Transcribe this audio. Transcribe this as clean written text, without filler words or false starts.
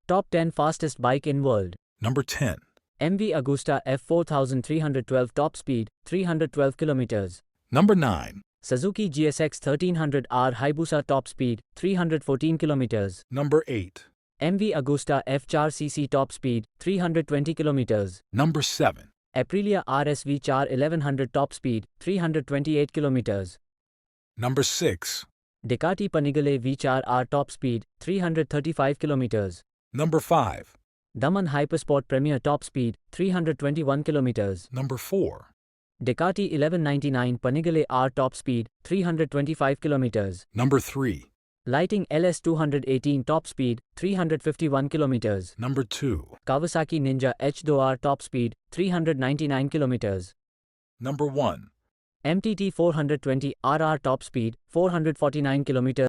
Top 10 fastest bike in world. Number 10. MV Agusta F4312 top speed 312 km. Number 9. Suzuki GSX 1300R Hayabusa top speed 314 km. Number 8. MV Agusta F4cc top speed 320 km. Number 7. Aprilia RSV 4 1100 top speed 328 km. Number 6. Ducati Panigale V4R top speed 335 km. Number 5. Daman Hypersport Premier top speed 321 km. Number 4. Ducati 1199 Panigale R top speed 325 km. Number 3. Lighting LS 218 top speed 351 km. Number 2. Kawasaki Ninja H2R top speed 399 km. Number 1. MTT 420 RR top speed 449 km.